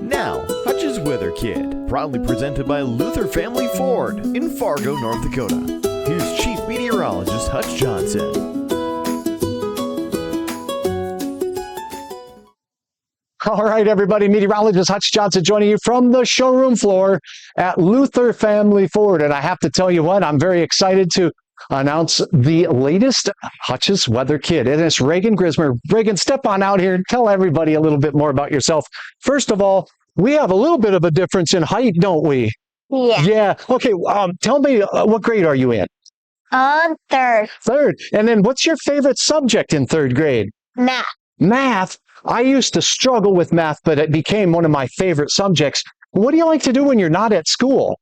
Now, Hutch'S Weather Kit, proudly presented by Luther Family Ford in Fargo, North Dakota. Here's Chief Meteorologist Hutch Johnson. All right, everybody, meteorologist Hutch Johnson joining you from the showroom floor at Luther Family Ford. And I have to tell you what, I'm very excited to announce the latest Hutch'S Weather Kit. And it's Reagan Grismer. Reagan, step on out here and tell everybody a little bit more about yourself. First of all, we have a little bit of a difference in height, don't we? Yeah. Yeah. Okay. Tell me, what grade are you in? Third. Third. And then what's your favorite subject in third grade? Math. Math. I used to struggle with math, but it became one of my favorite subjects. What do you like to do when you're not at school?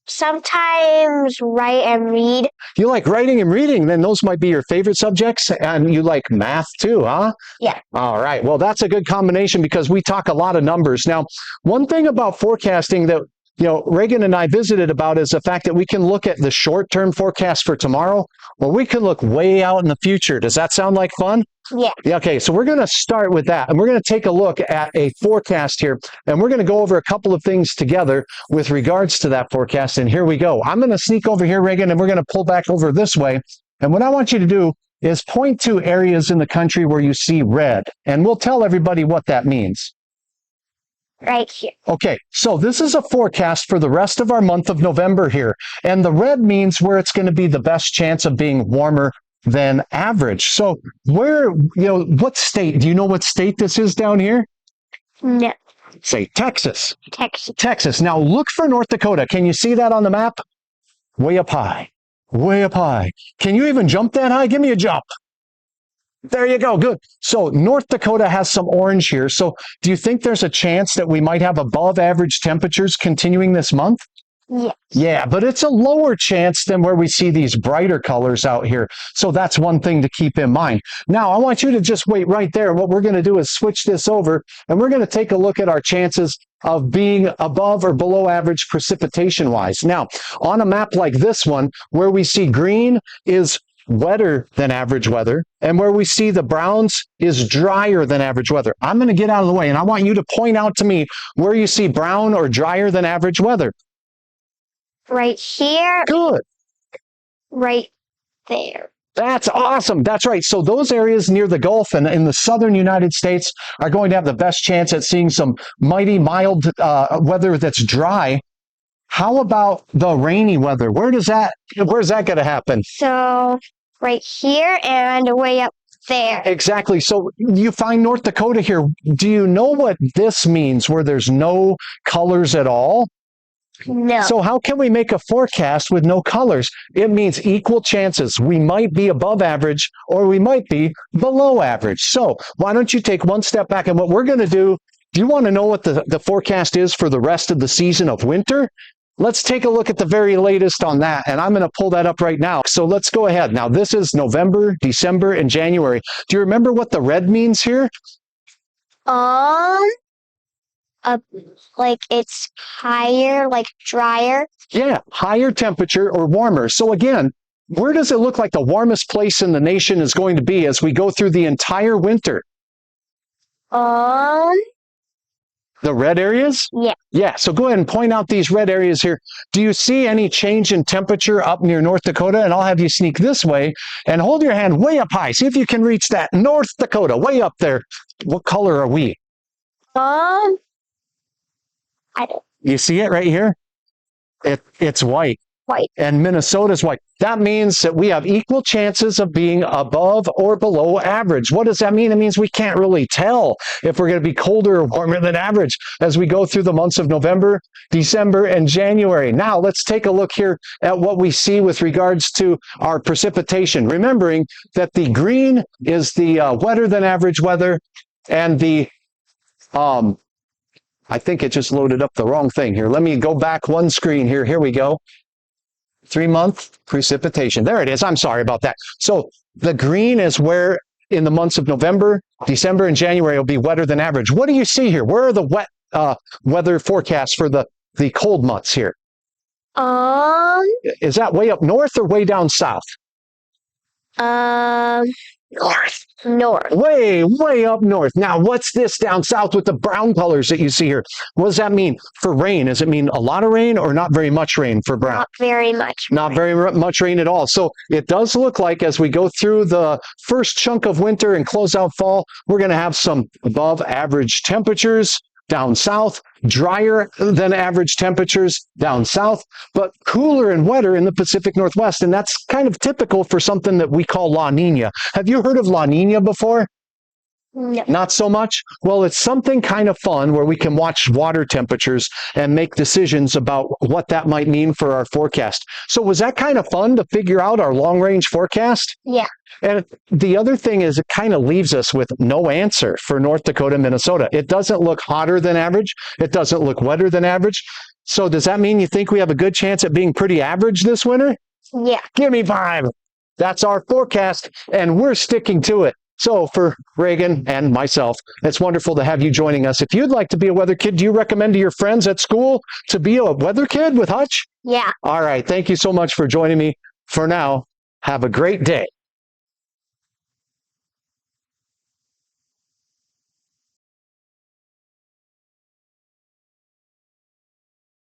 Sometimes write and read. You like writing and reading, then those might be your favorite subjects, and you like math too, huh? Yeah. All right. Well, that's a good combination because we talk a lot of numbers. Now, one thing about forecasting that Reagan and I visited about is the fact that we can look at the short-term forecast for tomorrow, or we can look way out in the future. Does that sound like fun? Yeah. Okay, so we're going to start with that, and we're going to take a look at a forecast here, and we're going to go over a couple of things together with regards to that forecast, and here we go. I'm going to sneak over here, Reagan, and we're going to pull back over this way, and what I want you to do is point to areas in the country where you see red, and we'll tell everybody what that means. Right here. Okay, so this is a forecast for the rest of our month of November here, and the red means where it's going to be the best chance of being warmer than average. So where, what state? Do you know what state this is down here? No. Say Texas. Texas. Texas. Now look for North Dakota. Can you see that on the map? Way up high. Way up high. Can you even jump that high? Give me a jump. There you go. Good. So North Dakota has some orange here. So do you think there's a chance that we might have above average temperatures continuing this month? Yeah. Yeah, but it's a lower chance than where we see these brighter colors out here. So that's one thing to keep in mind. Now, I want you to just wait right there. What we're going to do is switch this over, and we're going to take a look at our chances of being above or below average precipitation-wise. Now, on a map like this one, where we see green is wetter than average weather, and where we see the browns is drier than average weather. I'm going to get out of the way, and I want you to point out to me where you see brown or drier than average weather. Right here. Good. Right there. That's awesome. That's right. So those areas near the Gulf and in the southern United States are going to have the best chance at seeing some mighty mild weather that's dry. How about the rainy weather? Where's that going to happen? So right here and way up there. Exactly. So you find North Dakota here. Do you know what this means where there's no colors at all? No. So how can we make a forecast with no colors? It means equal chances. We might be above average or we might be below average. So why don't you take one step back, and what we're going to do you want to know what the forecast is for the rest of the season of winter? Let's take a look at the very latest on that, and I'm going to pull that up right now. So let's go ahead. Now, this is November, December, and January. Do you remember what the red means here? Like it's higher, like drier. Yeah, higher temperature or warmer. So again, where does it look like the warmest place in the nation is going to be as we go through the entire winter? The red areas? Yeah. Yeah, so go ahead and point out these red areas here. Do you see any change in temperature up near North Dakota? And I'll have you sneak this way and hold your hand way up high. See if you can reach that. North Dakota, way up there. What color are we? I don't. You see it right here? It's white. White. And Minnesota's white. That means that we have equal chances of being above or below average. What does that mean? It means we can't really tell if we're going to be colder or warmer than average as we go through the months of November, December, and January. Now, let's take a look here at what we see with regards to our precipitation. Remembering that the green is the wetter than average weather, and the I think it just loaded up the wrong thing here. Let me go back one screen here. Here we go. 3-month precipitation. There it is. I'm sorry about that. So the green is where in the months of November, December, and January will be wetter than average. What do you see here? Where are the wet weather forecasts for the cold months here? Um, Is that way up north or way down south? North. North. Way up north. Now, what's this down south with the brown colors that you see here? What does that mean for rain? Does it mean a lot of rain or not very much rain for brown? Not very much. Not very much rain at all. So it does look like as we go through the first chunk of winter and close out fall, we're going to have some above average temperatures down south, drier than average temperatures down south, but cooler and wetter in the Pacific Northwest. And that's kind of typical for something that we call La Nina. Have you heard of La Nina before? No. Not so much? Well, it's something kind of fun where we can watch water temperatures and make decisions about what that might mean for our forecast. So was that kind of fun to figure out our long-range forecast? Yeah. And the other thing is it kind of leaves us with no answer for North Dakota, Minnesota. It doesn't look hotter than average. It doesn't look wetter than average. So does that mean you think we have a good chance at being pretty average this winter? Yeah. Give me 5. That's our forecast, and we're sticking to it. So for Reagan and myself, it's wonderful to have you joining us. If you'd like to be a weather kid, do you recommend to your friends at school to be a weather kid with Hutch? Yeah. All right. Thank you so much for joining me. For now, have a great day.